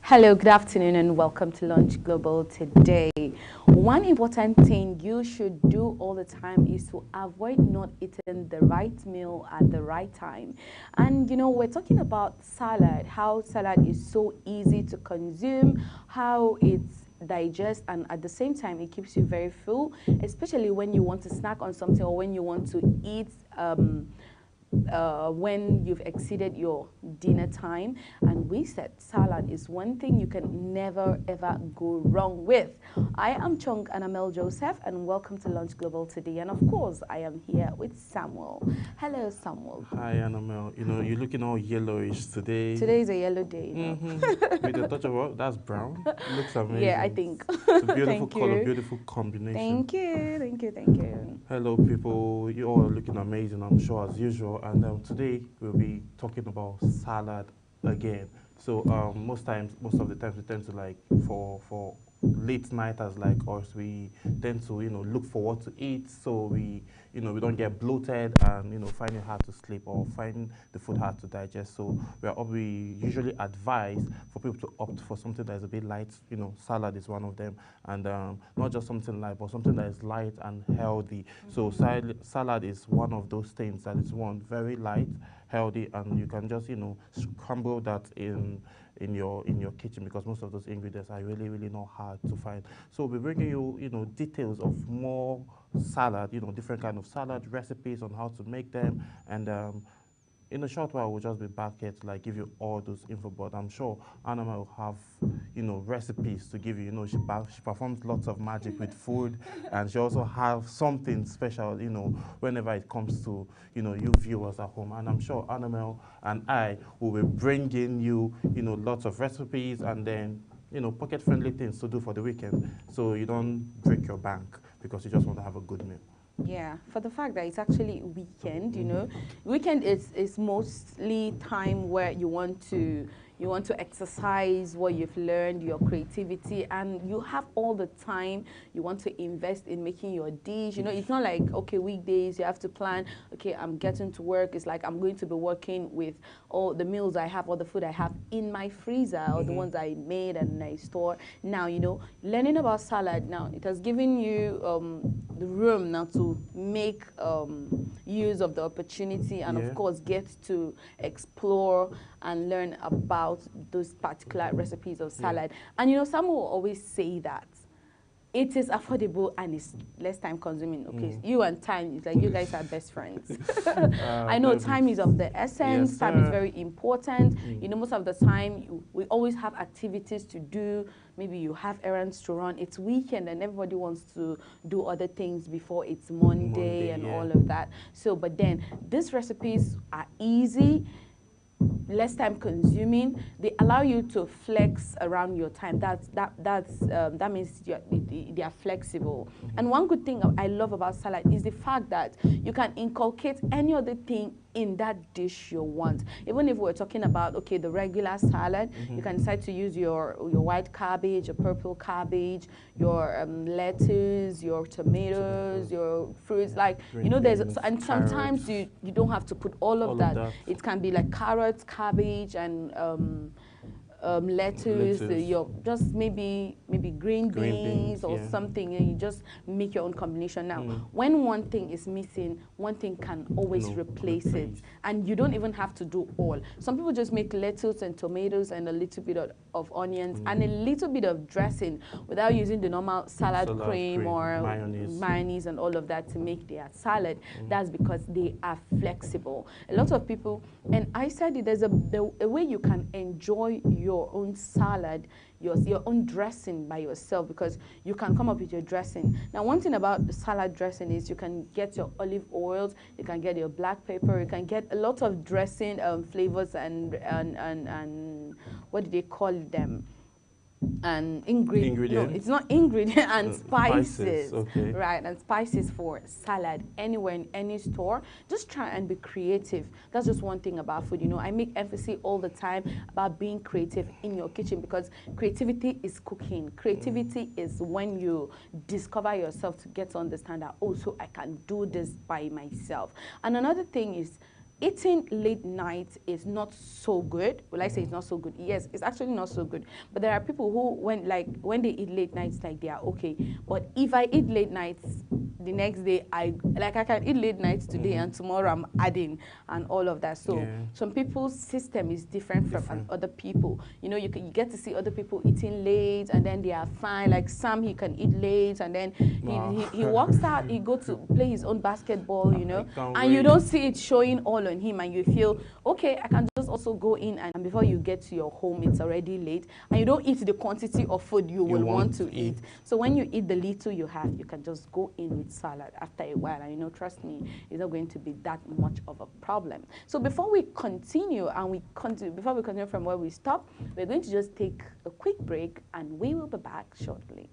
Hello, good afternoon, and welcome to Lunch Global today. One important thing you should do all the time is to avoid not eating the right meal at the right time. And you know, we're talking about salad, how salad is so easy to consume, how it's digest, and at the same time it keeps you very full, especially when you want to snack on something or when you want to eat when you've exceeded your dinner time. And we said salad is one thing you can never ever go wrong with. I am Chung Anamel Joseph, and welcome to Lunch Global today. And of course, I am here with Samuel. Hello, Samuel. Hi, Annabelle. You know, you're looking all yellowish today. Today is a yellow day. With a touch of what? That's brown. Looks amazing. Yeah, I think. It's a beautiful Thank color, you. beautiful combination. Thank you, thank you, thank you. Hello, people. You all are looking amazing, I'm sure, as usual. And today we'll be talking about salad again. So most of the times, we tend to like for late nighters like us, we tend to look for what to eat, so we don't get bloated and find it hard to sleep or find the food hard to digest. So we usually advise for people to opt for something that is a bit light. Salad is one of them, and not just something light, but something that is light and healthy. So salad is one of those things that is one very light, healthy, and you can just scramble that in your kitchen, because most of those ingredients are really, really not hard to find. So we're bringing you details of more salad, different kind of salad recipes on how to make them, and in a short while we'll just be back here to like give you all those info. But I'm sure Anna will have recipes to give you. She performs lots of magic with food, and she also have something special whenever it comes to you viewers at home. And I'm sure Annabelle and I will be bringing you lots of recipes, and then pocket friendly things to do for the weekend, so you don't break your bank because you just want to have a good meal. Yeah, for the fact that it's actually weekend, weekend is mostly time where you want to exercise what you've learned, your creativity, and you have all the time you want to invest in making your dish. It's not like, okay, weekdays, you have to plan, okay, I'm getting to work. It's like I'm going to be working with all the meals I have, all the food I have in my freezer, or the ones I made and I store. Now, learning about salad now, it has given you the room now to make use of the opportunity, and of course get to explore and learn about those particular recipes of salad. And some will always say that it is affordable and it's less time consuming. Okay, you and time, it's like you guys are best friends. I know time is of the essence. Yes, time is very important. Most of the time we always have activities to do. Maybe you have errands to run. It's weekend and everybody wants to do other things before it's Monday and all of that. So, but then these recipes are easy, less time consuming. They allow you to flex around your time. That means they are flexible. And one good thing I love about salad is the fact that you can inculcate any other thing in that dish you want. Even if we're talking about, okay, the regular salad, you can decide to use your white cabbage, your purple cabbage, your lettuce, your tomatoes, your fruits. Like, and sometimes you don't have to put all of that. It can be like carrots, cabbage, and lettuce. Your just maybe green beans or something, and you just make your own combination. Now, when one thing is missing, one thing can always replace it, and you don't even have to do all. Some people just make lettuce and tomatoes and a little bit of onions and a little bit of dressing without using the normal salad cream or mayonnaise and all of that to make their salad. That's because they are flexible. A lot of people, and I said it, there's a way you can enjoy your own salad, your own dressing by yourself, because you can come up with your dressing. Now, one thing about the salad dressing is you can get your olive oils, you can get your black pepper, you can get a lot of dressing flavors and what do they call them? And ingredients. No, it's not ingredient and spices. Okay. Right, and spices for salad anywhere in any store. Just try and be creative. That's just one thing about food. I make emphasis all the time about being creative in your kitchen, because creativity is cooking. Creativity is when you discover yourself to get to understand that, oh, so I can do this by myself. And another thing is eating late night is not so good. Will I say it's not so good? Yes, it's actually not so good. But there are people who, when they eat late nights, like they are okay. But if I eat late nights, the next day I can eat late nights today and tomorrow I'm adding and all of that. So some people's system is different from other people. You know, you get to see other people eating late and then they are fine. Like Sam, he can eat late and then he walks out, he go to play his own basketball, you know, and you don't see it showing all on him and you feel, okay, I can just also go in and before you get to your home, it's already late and you don't eat the quantity of food you will want to eat. So when you eat the little you have, you can just go in with salad after a while and you know, trust me, it's not going to be that much of a problem. So before we continue before we continue from where we stop, we're going to just take a quick break and we will be back shortly.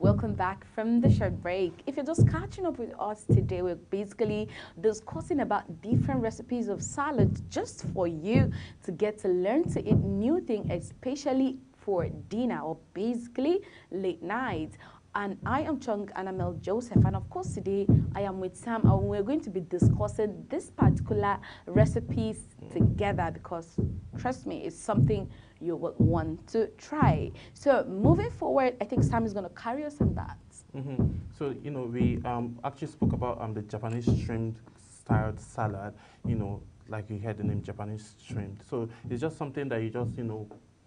Welcome back from the short break. If you're just catching up with us today, we're basically discussing about different recipes of salads just for you to get to learn to eat new things, especially for dinner or basically late night. And I am Chung Anamel Joseph, and of course today I am with Sam, and we're going to be discussing this particular recipes together because trust me, it's something you will want to try. So moving forward, I think Sam is going to carry us on that. So, you know, we actually spoke about the Japanese shrimp styled salad, you know, like you heard the name Japanese shrimp. So it's just something that you just, you know,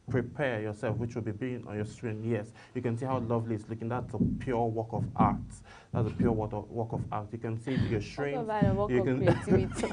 prepare yourself, which will be being on your screen. Yes, you can see how lovely it's looking. That's a pure work of art. That's a pure work of art. You can see your shrimp. You can creativity.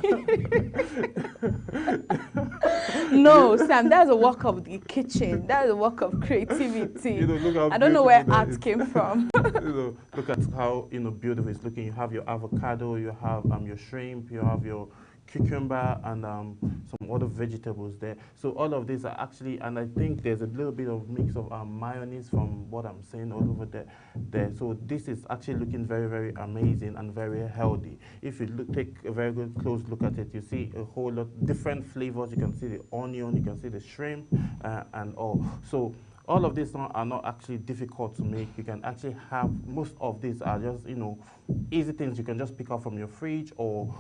No, Sam, that's a work of the kitchen. That's a work of creativity. You know, look how I don't know where art came from. You know, look at how, you know, beautiful it's looking. You have your avocado, you have your shrimp, you have your cucumber and some other vegetables there. So all of these are actually, and I think there's a little bit of mix of mayonnaise from what I'm saying all over there. So this is actually looking very, very amazing and very healthy. If you take a very good close look at it, you see a whole lot different flavors. You can see the onion, you can see the shrimp and all. So all of these are not actually difficult to make. You can actually have, most of these are just, you know, easy things you can just pick up from your fridge or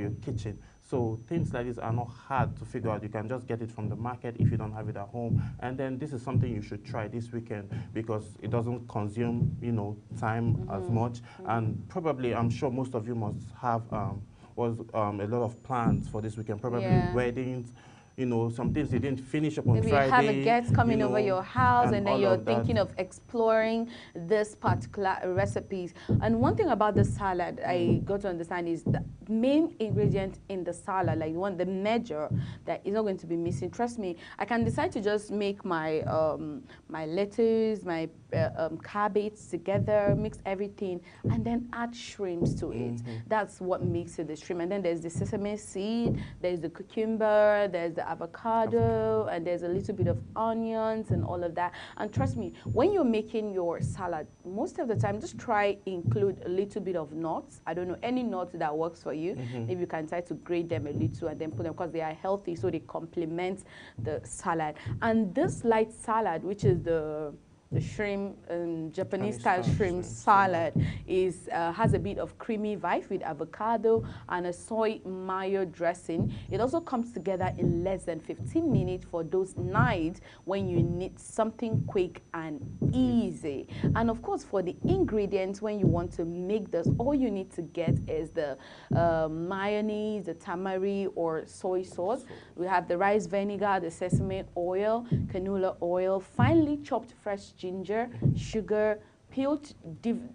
your kitchen. So things like this are not hard to figure out. You can just get it from the market if you don't have it at home. And then this is something you should try this weekend because it doesn't consume, you know, time as much. And probably, I'm sure most of you must have a lot of plans for this weekend, probably weddings, you know, some things you didn't finish up on Maybe Friday. you have a guest coming over your house and then you're thinking of of exploring this particular recipes. And one thing about the salad I got to understand is the main ingredient in the salad, like the measure that is not going to be missing. Trust me, I can decide to just make my my lettuce, my cabbage together, mix everything, and then add shrimps to it. That's what makes it the shrimp. And then there's the sesame seed, there's the cucumber, there's the avocado, and there's a little bit of onions and all of that. And trust me, when you're making your salad, most of the time, just try include a little bit of nuts. I don't know, any nuts that works for you. Maybe you can try to grate them a little and then put them, because they are healthy, so they complement the salad. And this light salad, which is the shrimp, Japanese style shrimp salad, is has a bit of creamy vibe with avocado and a soy mayo dressing. It also comes together in less than 15 minutes for those nights when you need something quick and easy. And of course, for the ingredients, when you want to make this, all you need to get is the mayonnaise, the tamari or soy sauce. We have the rice vinegar, the sesame oil, canola oil, finely chopped fresh ginger, sugar, peeled,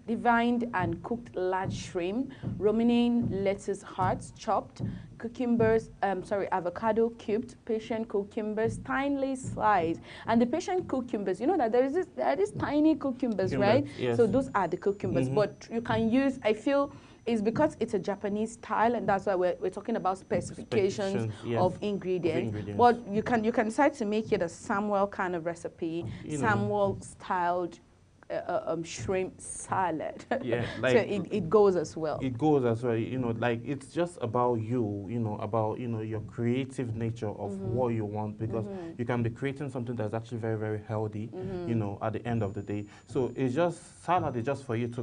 divined and cooked large shrimp, romaine lettuce hearts chopped, cucumbers, avocado cubed, Persian cucumbers, finely sliced. And the Persian cucumbers, you know that there are these tiny cucumbers, right? Yes. So those are the cucumbers. But you can use, I feel, is because it's a Japanese style, and that's why we're talking about specifications yes, of ingredients. But you can decide to make it a Samuel kind of recipe, Samuel styled shrimp salad. Yeah, like so it goes as well. It goes as well, like it's just about you, about your creative nature of what you want, because you can be creating something that's actually very, very healthy, at the end of the day. So it's just salad is just for you to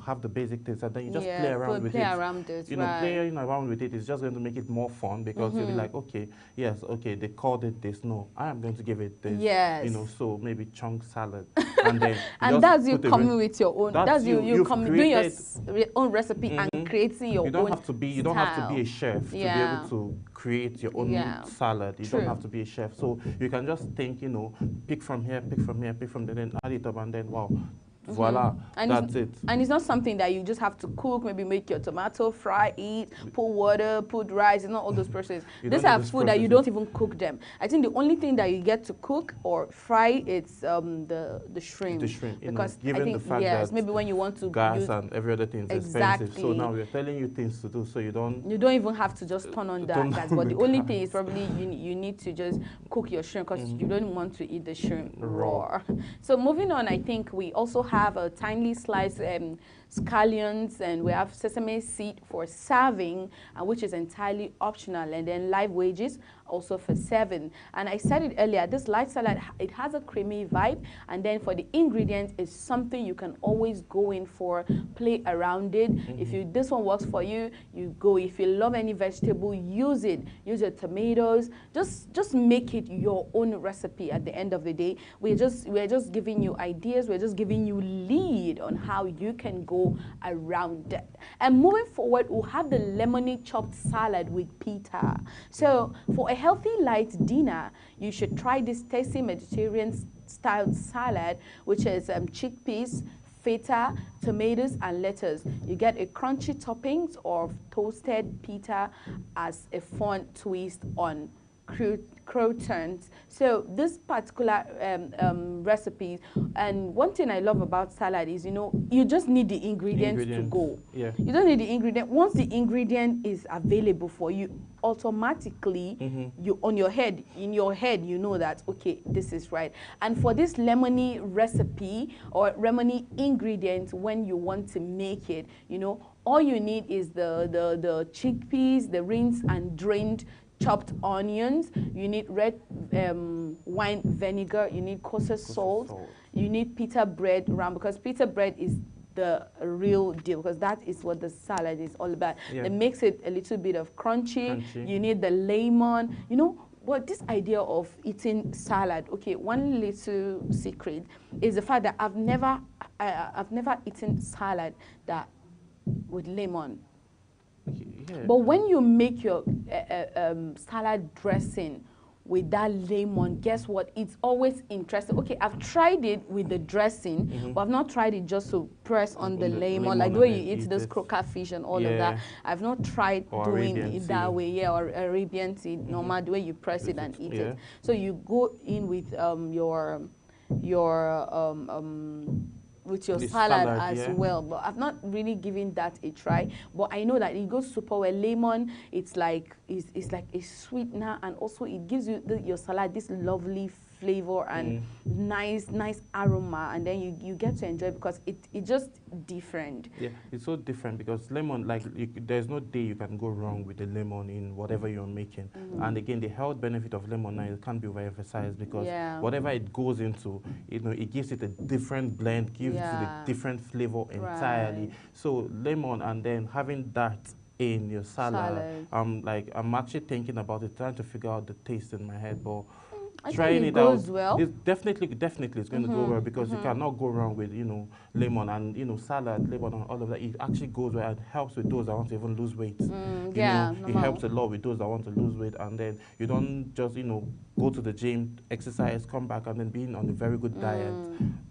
have the basic things, and then you just play around with it. Playing around with it is just going to make it more fun, because you'll be like, okay, yes, okay, they called it this. No, I am going to give it this. Yes. So maybe chunk salad, and then and that's you coming with your own. That's you coming doing your own recipe and creating your own. You don't have to be a chef to be able to create your own salad. You don't have to be a chef. So you can just think, pick from here, pick from here, pick from there, then add it up, and then wow. Voila, and that's it. And it's not something that you just have to cook, maybe make your tomato, fry it, put water, put rice. It's not all those processes. These are food that you don't even cook them. I think the only thing that you get to cook or fry is the shrimp. The shrimp, because given I think, the fact that maybe when you want to gas and every other thing is expensive. So now we're telling you things to do, so you don't even have to just turn on that gas. But the only thing is probably you need to just cook your shrimp, because you don't want to eat the shrimp raw. So moving on, I think we also have a tiny sliced scallions, and we have sesame seed for serving, which is entirely optional, and then live wedges also for serving. And I said it earlier, this light salad, it has a creamy vibe, and then for the ingredients, it's something you can always go in for, play around it. If this one works for you, you go. If you love any vegetable, use it. Use your tomatoes. Just make it your own recipe. At the end of the day, we're just giving you ideas. We're just giving you lead on how you can go around it. And moving forward, we'll have the lemony chopped salad with pita. So for a healthy light dinner, you should try this tasty Mediterranean style salad, which is chickpeas, feta, tomatoes, and lettuce. You get a crunchy toppings of toasted pita as a fun twist on croutons. So this particular recipe, and one thing I love about salad is, you just need the ingredients to go. Yeah. You don't need the ingredient. Once the ingredient is available for you, automatically you in your head, you know that, okay, this is right. And for this lemony recipe or lemony ingredients, when you want to make it, all you need is the chickpeas, the rinsed and drained chopped onions, you need red wine vinegar, you need kosher salt, you need pita bread round, because pita bread is the real deal, because that is what the salad is all about. It makes it a little bit of crunchy. You need the lemon. But this idea of eating salad, okay, one little secret is the fact that I've never eaten salad that with lemon. Yeah. But when you make your salad dressing with that lemon, guess what? It's always interesting. Okay, I've tried it with the dressing, but I've not tried it just to press on the lemon, like the way you eat those croaker fish and all of that. I've not tried doing it that way, or Arabian tea, normal, the way you press it and eat it. So you go in with with your salad as well, but I've not really given that a try. But I know that it goes super well. Lemon, it's like a sweetener, and also it gives you your salad this lovely flavor and nice aroma, and then you get to enjoy it, because it's just different. Yeah, it's so different, because lemon, there's no day you can go wrong with the lemon in whatever you're making. And again, the health benefit of lemon now, it can't be overemphasized, because whatever it goes into, it gives it a different blend, gives it a different flavor entirely. So lemon, and then having that in your salad. I'm actually thinking about it, trying to figure out the taste in my head, but trying it out, well. It's definitely it's going to go well, because you cannot go wrong with lemon and salad, lemon and all of that. It actually goes well and helps with those that want to even lose weight. It helps a lot with those that want to lose weight, and then you don't just go to the gym, exercise, come back, and then being on a very good diet,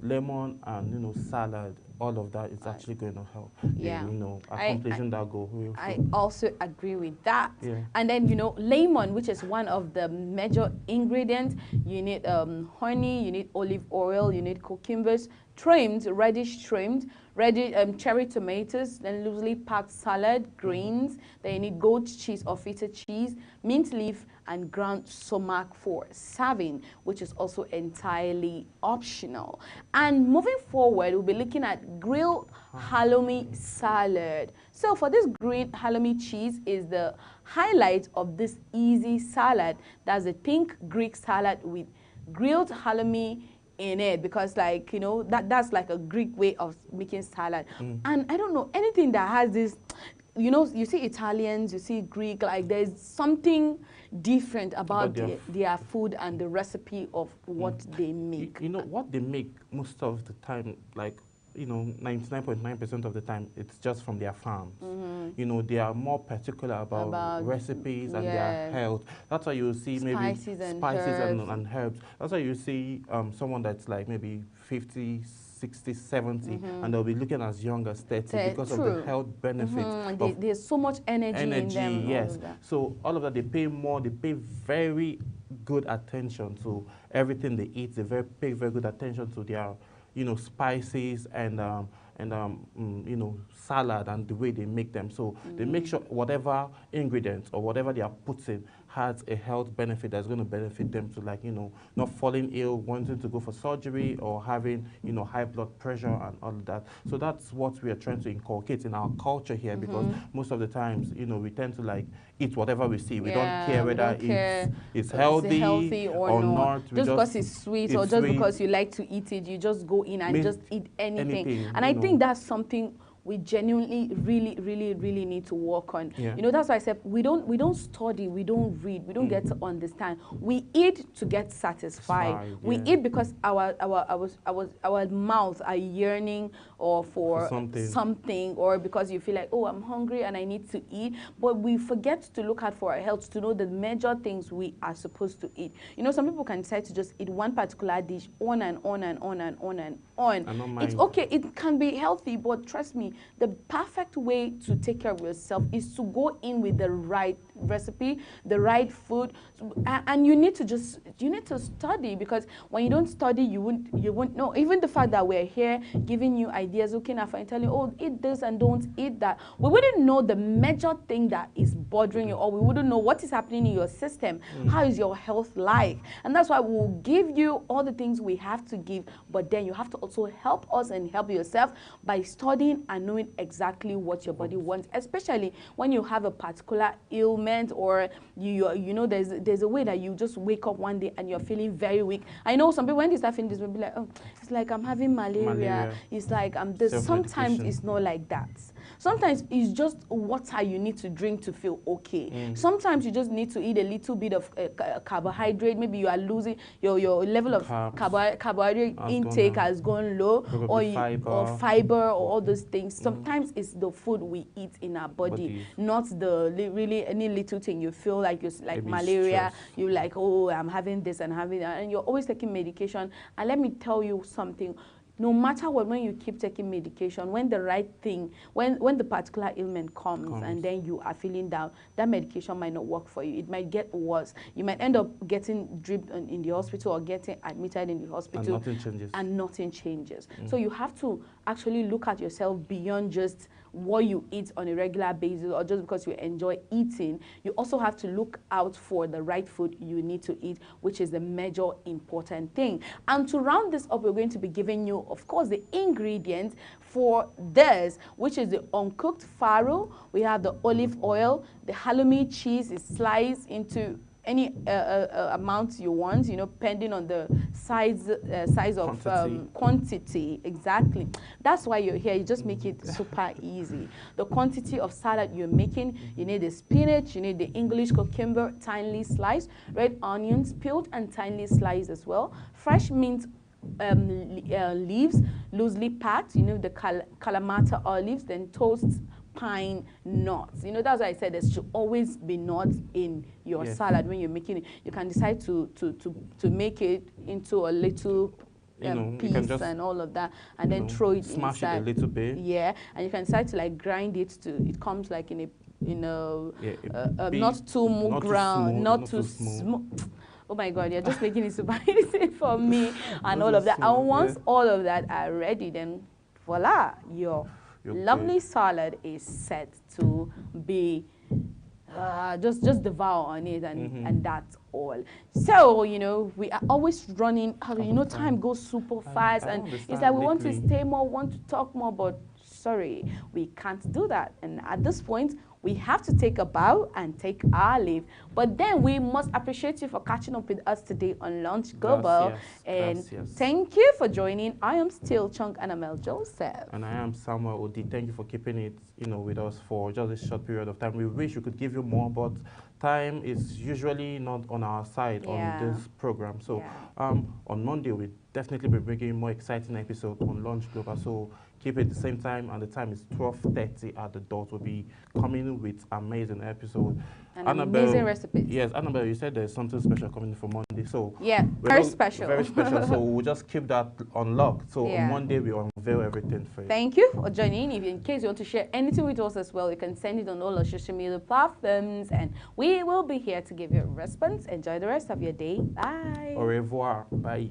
lemon and salad, all of that is actually going to help Yeah. in accomplishing that goal. I also agree with that. Yeah. And then, lemon, which is one of the major ingredients, you need honey, you need olive oil, you need cucumbers, reddish trimmed, cherry tomatoes, then loosely packed salad, greens, then you need goat cheese or feta cheese, mint leaf, and ground sumac for serving, which is also entirely optional. And moving forward, we'll be looking at grilled halloumi salad. So for this green halloumi cheese is the highlight of this easy salad. That's a pink Greek salad with grilled halloumi in it, because that's like a Greek way of making salad. And I don't know, anything that has this, you see Italians, you see Greek, like there's something different about their food and the recipe of what they make. What they make most of the time, 99.9% of the time, it's just from their farms. They are more particular about recipes and their health. That's why you see maybe spices and herbs. That's why you see someone that's like maybe 50, 60, 70, and they'll be looking as young as 30 because of the health benefits. There's so much energy in them. Yes. So all of that, they pay very good attention to everything they eat. They pay very good attention to their spices and salad and the way they make them. So they make sure whatever ingredients or whatever they are putting has a health benefit that's going to benefit them to not falling ill, wanting to go for surgery or having, high blood pressure and all of that. So that's what we are trying to inculcate in our culture here, because most of the times, we tend to eat whatever we see. We don't care whether it's healthy or not. Just because it's sweet or just because you like to eat it, you just go in and just eat anything. And I think that's something we genuinely really need to work on. That's why I said we don't study, we don't read, we don't get to understand. We eat to get satisfied. We eat because our mouths are yearning or for something, or because you feel like, oh, I'm hungry and I need to eat. But we forget to look out for our health, to know the major things we are supposed to eat. Some people can decide to just eat one particular dish on and on and on and on and on. It's okay, it can be healthy, but trust me, the perfect way to take care of yourself is to go in with the right recipe, the right food, and you need to study, because when you don't study, you won't know. Even the fact that we're here giving you ideas, looking at and telling you, oh, eat this and don't eat that, we wouldn't know the major thing that is bothering you, or we wouldn't know what is happening in your system. How is your health like? And that's why we'll give you all the things we have to give, but then you have to also help us and help yourself by studying and knowing exactly what your body wants, especially when you have a particular ailment, or there's a way that you just wake up one day and you're feeling very weak. I know some people, when they start feeling this, will be like, oh, it's like I'm having malaria. It's like this. Sometimes it's not like that. Sometimes it's just water you need to drink to feel okay. Sometimes you just need to eat a little bit of carbohydrate. Maybe you are losing your level of carbohydrate intake has gone low, or fiber, or all those things. Sometimes it's the food we eat in our body, not really any little thing you feel like you're like malaria. You're like, oh, I'm having this and having that, and you're always taking medication. And let me tell you something. No matter what, when you keep taking medication, when the right thing, when the particular ailment comes and then you are feeling down, that medication might not work for you. It might get worse. You might end up getting dripped in the hospital or getting admitted in the hospital. And nothing changes. So you have to actually look at yourself beyond just what you eat on a regular basis, or just because you enjoy eating. You also have to look out for the right food you need to eat, which is the major important thing. And to round this up, we're going to be giving you, of course, the ingredients for this, which is the uncooked farro. We have the olive oil. The halloumi cheese is sliced into any amount you want, pending on the size of quantity. Exactly. That's why you're here. You just make it super easy. The quantity of salad you're making, you need the spinach, you need the English cucumber, tinely sliced, red onions, peeled and tinely sliced as well, fresh mint leaves, loosely packed, the Kalamata olives, then toast pine nuts. You know, that's why I said there should always be nuts in your Yes. salad when you're making it. You can decide to make it into a little You know, you piece can just, and all of that, and you then know, throw it smash inside. it a little bit. Yeah, and you can decide to like grind it to. It comes like in a Yeah, not too not too ground, smooth, not not too too smooth. smooth. Oh my God, you're just making it super easy for me and Not all too of that. smooth, And once yeah. all of that are ready, then voila, your You're lovely good. salad is set to be just devour on it, and that's all. So, you know, we are always running, you know, time goes super fast, I and don't it's understand like we want to lately. stay more, want to talk more, but sorry, we can't do that. And at this point, we have to take a bow and take our leave. But then we must appreciate you for catching up with us today on Lunch Global. Gracias, And gracias. thank you for joining. I am still Chunk Annamel Joseph. And I am Samuel Odi. Thank you for keeping it, you know, with us for just a short period of time. We wish we could give you more, but time is usually not on our side Yeah. on this program. So Yeah. on Monday, we'll definitely be bringing you more exciting episode on Lunch Global. So keep it the same time, and the time is 12:30 at the dot. We'll be coming with amazing episode. And amazing recipes. Yes, Annabelle, you said there's something special coming for Monday. So Yeah, we're very not- special. Very special. So we'll just keep that on lock. So Yeah. on Monday, we unveil everything for you. Thank you for joining. If in case you want to share anything with us as well, you can send it on all our social media platforms, and we will be here to give you a response. Enjoy the rest of your day. Bye. Au revoir. Bye.